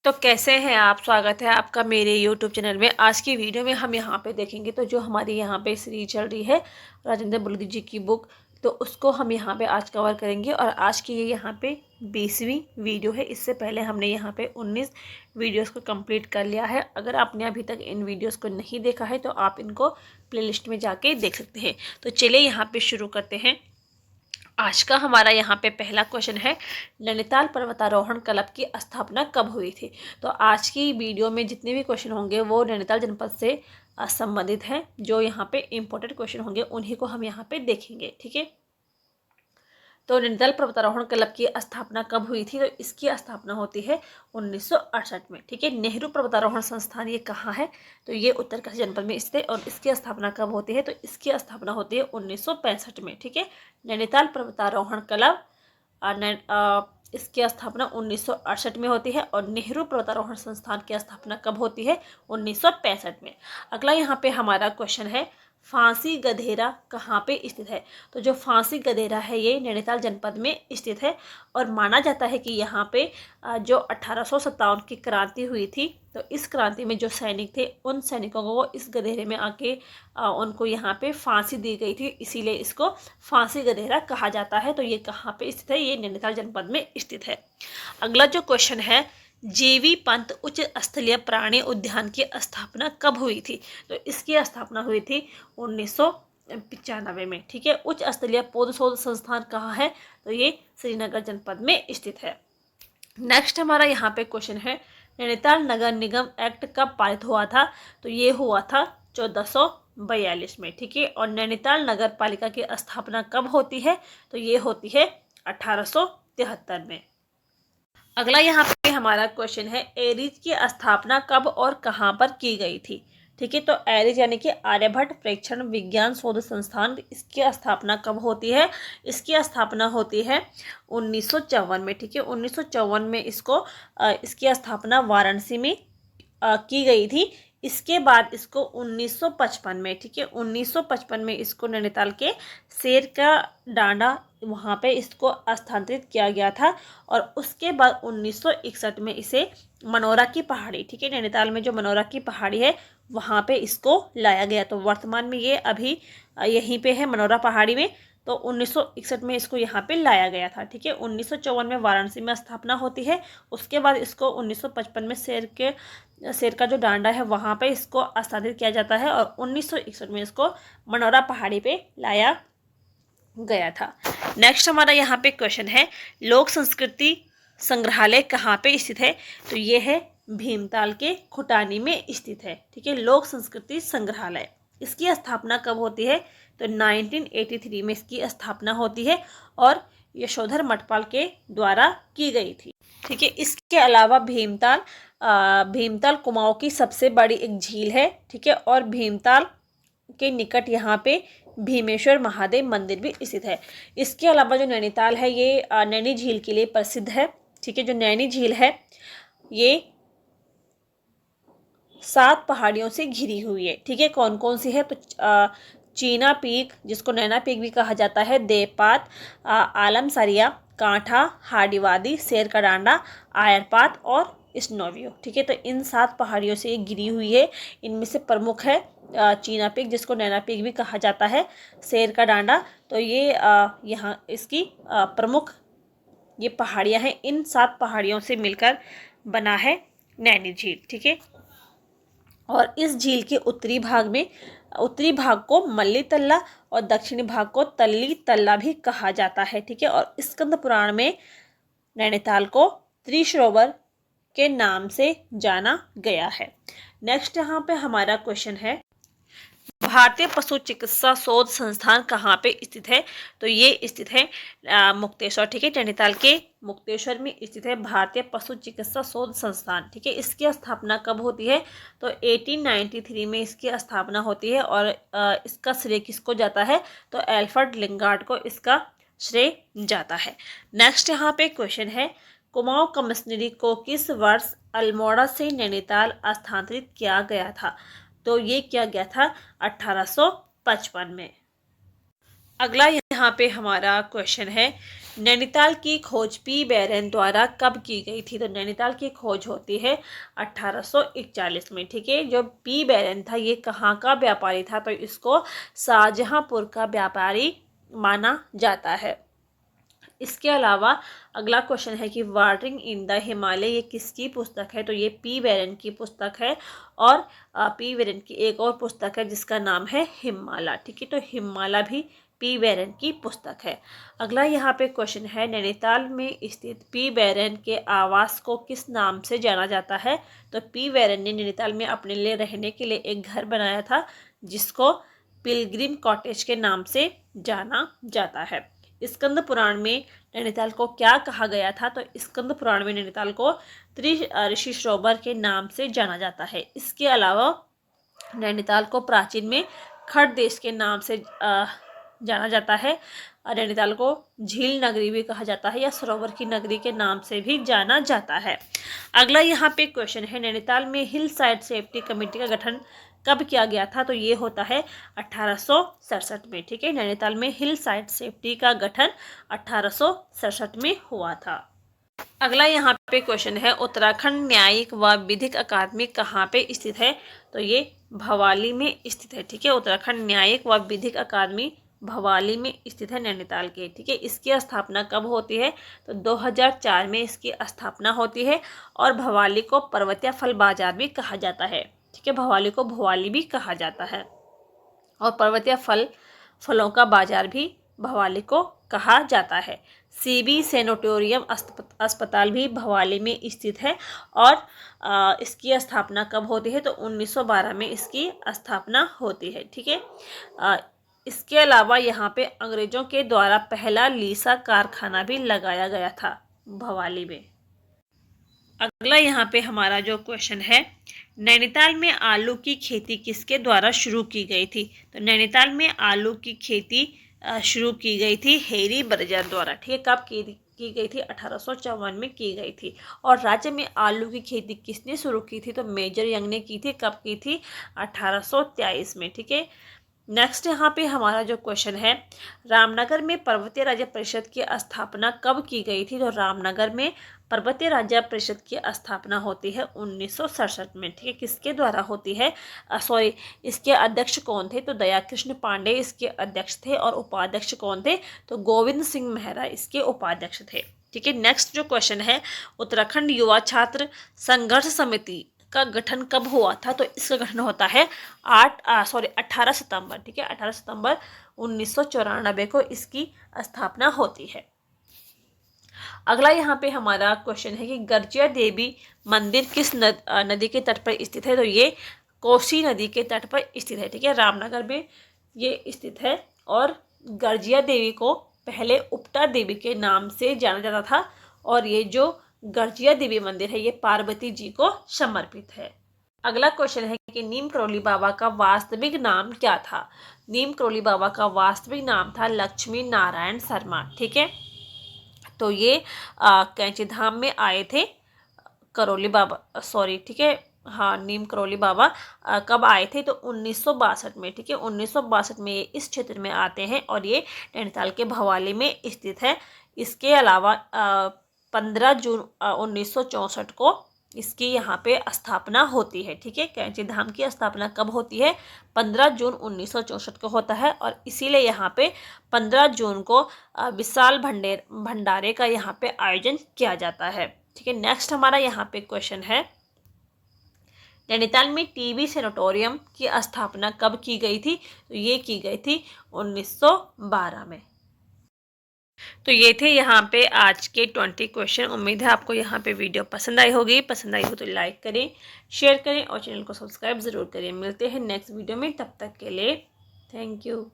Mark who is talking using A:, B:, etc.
A: तो कैसे हैं आप? स्वागत है आपका मेरे यूट्यूब चैनल में। आज की वीडियो में हम यहाँ पे देखेंगे तो जो हमारी यहाँ पे सीरीज चल रही है राजेंद्र बलूदी जी की बुक, तो उसको हम यहाँ पे आज कवर करेंगे। और आज की ये यहाँ पे 20वीं वीडियो है। इससे पहले हमने यहाँ पे 19 वीडियोस को कंप्लीट कर लिया है। अगर आपने अभी तक इन वीडियोस को नहीं देखा है तो आप इनको प्लेलिस्ट में जाके देख सकते हैं। तो चलिए यहाँ पे शुरू करते हैं। आज का हमारा यहाँ पे पहला क्वेश्चन है, नैनीताल पर्वतारोहण क्लब की स्थापना कब हुई थी? तो आज की वीडियो में जितने भी क्वेश्चन होंगे वो नैनीताल जनपद से संबंधित हैं। जो यहाँ पे इंपॉर्टेंट क्वेश्चन होंगे उन्हीं को हम यहाँ पे देखेंगे। ठीक है, तो नैनीताल पर्वतारोहण क्लब की स्थापना कब हुई थी? तो इसकी स्थापना होती है 1968 में। ठीक है, नेहरू पर्वतारोहण संस्थान ये कहाँ है? तो ये उत्तरकाशी जनपद में स्थित है। और इसकी स्थापना कब होती है? तो इसकी स्थापना होती है 1965 में। ठीक है, नैनीताल पर्वतारोहण क्लब इसकी स्थापना 1968 में होती है। और नेहरू पर्वतारोहण संस्थान की स्थापना कब होती है? 1965 में। अगला यहाँ पे हमारा क्वेश्चन है, फांसी गधेरा कहाँ पे स्थित है? तो जो फांसी गधेरा है ये नैनीताल जनपद में स्थित है। और माना जाता है कि यहाँ पे जो 1857 की क्रांति हुई थी, तो इस क्रांति में जो सैनिक थे उन सैनिकों को इस गधेरे में आके उनको यहाँ पे फांसी दी गई थी, इसीलिए इसको फांसी गधेरा कहा जाता है। तो ये कहाँ पे स्थित है? ये नैनीताल जनपद में स्थित है। अगला जो क्वेश्चन है, जीवी पंत उच्च स्थलीय प्राणी उद्यान की स्थापना कब हुई थी? तो इसकी स्थापना हुई थी 1995 में। ठीक है, उच्च स्थलीय पौध शोध संस्थान कहाँ है? तो ये श्रीनगर जनपद में स्थित है। नेक्स्ट हमारा यहाँ पे क्वेश्चन है, नैनीताल नगर निगम एक्ट कब पारित हुआ था? तो ये हुआ था 1442 में। ठीक है, और नैनीताल नगर पालिका की स्थापना कब होती है? तो ये होती है 1873 में। अगला यहाँ पे हमारा क्वेश्चन है, एरीज की स्थापना कब और कहाँ पर की गई थी? ठीक है, तो एरीज यानी कि आर्यभट्ट प्रेक्षण विज्ञान शोध संस्थान, इसकी स्थापना कब होती है? इसकी स्थापना होती है 1954 में। ठीक है, 1954 में इसकी स्थापना वाराणसी में की गई थी। इसके बाद इसको 1955 में, ठीक है, 1955 में इसको नैनीताल के शेर का डांडा वहाँ पे इसको स्थानांतरित किया गया था। और उसके बाद 1961 में इसे मनोरा की पहाड़ी, ठीक है, नैनीताल में जो मनोरा की पहाड़ी है वहाँ पे इसको लाया गया। तो वर्तमान में ये अभी यहीं पे है मनोरा पहाड़ी में। तो 1961 में इसको यहाँ पे लाया गया था। ठीक है, 1954 में वाराणसी में स्थापना होती है। उसके बाद इसको 1955 में शेर का जो डांडा है वहाँ पे इसको स्थापित किया जाता है। और 1961 में इसको मनोरा पहाड़ी पे लाया गया था। नेक्स्ट हमारा यहाँ पे क्वेश्चन है, लोक संस्कृति संग्रहालय कहाँ पे स्थित है? तो ये है भीमताल के खुटानी में स्थित है। ठीक है, लोक संस्कृति संग्रहालय, इसकी स्थापना कब होती है? तो 1983 में इसकी स्थापना होती है और यशोधर मठपाल के द्वारा की गई थी। ठीक है, इसके अलावा भीमताल कुमाऊं की सबसे बड़ी एक झील है। ठीक है, और भीमताल के निकट यहाँ पे भीमेश्वर महादेव मंदिर भी स्थित है। इसके अलावा जो नैनीताल है ये नैनी झील के लिए प्रसिद्ध है। ठीक है, जो नैनी झील है ये 7 पहाड़ियों से घिरी हुई है। ठीक है, कौन कौन सी है? तो चीना पीक, जिसको नैना पीक भी कहा जाता है, देवपात, आलमसरिया, कांठा, हाडीवादी, शेर का डांडा, आयरपात और स्नोव्यू। ठीक है, तो इन 7 पहाड़ियों से ये घिरी हुई है। इनमें से प्रमुख है चीना पीक, जिसको नैना पीक भी कहा जाता है, शेर का डांडा। तो ये यहाँ इसकी प्रमुख ये पहाड़ियाँ हैं। इन 7 पहाड़ियों से मिलकर बना है नैनी झील। ठीक है, और इस झील के उत्तरी भाग को मल्ली तल्ला और दक्षिणी भाग को तल्ली तल्ला भी कहा जाता है। ठीक है, और स्कंद पुराण में नैनीताल को त्रिसरोवर के नाम से जाना गया है। नेक्स्ट यहाँ पे हमारा क्वेश्चन है, भारतीय पशु चिकित्सा शोध संस्थान कहाँ पे स्थित है? तो ये स्थित है मुक्तेश्वर। ठीक है, नैनीताल के मुक्तेश्वर में स्थित है भारतीय पशु चिकित्सा शोध संस्थान। ठीक है, इसकी स्थापना कब होती है? तो 1893 में इसकी स्थापना होती है। और इसका श्रेय किसको जाता है? तो एल्फ्रेड लिंगार्ड को इसका श्रेय जाता है। नेक्स्ट यहाँ पे क्वेश्चन है, कुमाऊं कमिश्नरी को किस वर्ष अल्मोड़ा से नैनीताल स्थानांतरित किया गया था? तो ये किया गया था 1855 में। अगला यहाँ पे हमारा क्वेश्चन है, नैनीताल की खोज पी बैरन द्वारा कब की गई थी? तो नैनीताल की खोज होती है 1841 में। ठीक है, जो पी बैरन था ये कहाँ का व्यापारी था? तो इसको शाहजहांपुर का व्यापारी माना जाता है। इसके अलावा अगला क्वेश्चन है कि वाटरिंग इन द हिमालय ये किसकी पुस्तक है? तो ये पी बैरन की पुस्तक है। और पी बैरन की एक और पुस्तक है जिसका नाम है हिमाला। ठीक है, तो हिमाला भी पी बैरन की पुस्तक है। अगला यहाँ पे क्वेश्चन है, नैनीताल में स्थित पी बैरन के आवास को किस नाम से जाना जाता है? तो पी बैरन ने नैनीताल में अपने लिए रहने के लिए एक घर बनाया था जिसको पिलग्रिम कॉटेज के नाम से जाना जाता है। स्कंद पुराण में नैनीताल को क्या कहा गया था? तो स्कंद पुराण में नैनीताल को ऋषि सरोवर के नाम से जाना जाता है। इसके अलावा नैनीताल को प्राचीन में खड़ देश के नाम से जाना जाता है। नैनीताल को झील नगरी भी कहा जाता है या सरोवर की नगरी के नाम से भी जाना जाता है। अगला यहाँ पे क्वेश्चन है, नैनीताल में हिल साइड सेफ्टी कमेटी का गठन कब किया गया था? तो ये होता है 1867 में। ठीक है, नैनीताल में हिल साइड सेफ्टी का गठन 1867 में हुआ था। अगला यहाँ पे क्वेश्चन है, उत्तराखंड न्यायिक व विधिक अकादमी कहाँ पे स्थित है? तो ये भवाली में स्थित है। ठीक है, उत्तराखंड न्यायिक व विधिक अकादमी भवाली में स्थित है नैनीताल के। ठीक है, इसकी स्थापना कब होती है? तो 2004 में इसकी स्थापना होती है। और भवाली को पर्वतीय फल बाजार भी कहा जाता है। ठीक है, भवाली को भवाली भी कहा जाता है और पर्वतीय फलों का बाजार भी भवाली को कहा जाता है। सीबी सैनिटोरियम अस्पताल भी भवाली में स्थित है। और इसकी स्थापना कब होती है? तो 1912 में इसकी स्थापना होती है। ठीक है, इसके अलावा यहाँ पे अंग्रेजों के द्वारा पहला लीसा कारखाना भी लगाया गया था भवाली में। अगला यहाँ पे हमारा जो क्वेश्चन है, नैनीताल में आलू की खेती किसके द्वारा शुरू की गई थी? तो नैनीताल में आलू की खेती शुरू की गई थी हैरी बर्जर द्वारा। ठीक है, कब की गई थी? 1854 में की गई थी। और राज्य में आलू की खेती किसने शुरू की थी? तो मेजर यंग ने की थी। कब की थी? 1823 में। ठीक है, नेक्स्ट यहाँ पे हमारा जो क्वेश्चन है, रामनगर में पर्वतीय राज्य परिषद की स्थापना कब की गई थी? तो रामनगर में पर्वतीय राज्य परिषद की स्थापना होती है 1967 में। ठीक है, किसके द्वारा होती है? इसके अध्यक्ष कौन थे? तो दया कृष्ण पांडे इसके अध्यक्ष थे। और उपाध्यक्ष कौन थे? तो गोविंद सिंह मेहरा इसके उपाध्यक्ष थे। ठीक है, नेक्स्ट जो क्वेश्चन है, उत्तराखंड युवा छात्र संघर्ष समिति का गठन कब हुआ था? तो इसका गठन होता है 18 सितंबर। ठीक है, 18 सितंबर 1994 को इसकी स्थापना होती है। अगला यहाँ पे हमारा क्वेश्चन है कि गर्जिया देवी मंदिर किस नदी के तट पर स्थित है? तो ये कोसी नदी के तट पर स्थित है। ठीक है, रामनगर में ये स्थित है। और गर्जिया देवी को पहले उपटा देवी के नाम से जाना जाता था। और ये जो गर्जिया देवी मंदिर है ये पार्वती जी को समर्पित है। अगला क्वेश्चन है कि नीम करोली बाबा का वास्तविक नाम क्या था? नीम करोली बाबा का वास्तविक नाम था लक्ष्मी नारायण शर्मा। ठीक है, तो ये कैंची धाम में आए थे करोली बाबा, सॉरी, ठीक है, हाँ, नीम करोली बाबा कब आए थे? तो 1962 में। ठीक है, 1962 में ये इस क्षेत्र में आते हैं और ये नैनीताल के भवाली में स्थित है। इसके अलावा 15 जून 1964 को इसकी यहाँ पे स्थापना होती है। ठीक है, कैंची धाम की स्थापना कब होती है? 15 जून 1964 को होता है। और इसीलिए यहाँ पे 15 जून को विशाल भंडारे का यहाँ पे आयोजन किया जाता है। ठीक है, नेक्स्ट हमारा यहाँ पे क्वेश्चन है, नैनीताल में टीबी सैनिटोरियम की स्थापना कब की गई थी? तो ये की गई थी 1912 में। तो ये थे यहाँ पे आज के 20 क्वेश्चन। उम्मीद है आपको यहाँ पे वीडियो पसंद आई होगी। पसंद आई हो तो लाइक करें, शेयर करें और चैनल को सब्सक्राइब ज़रूर करें। मिलते हैं नेक्स्ट वीडियो में, तब तक के लिए थैंक यू।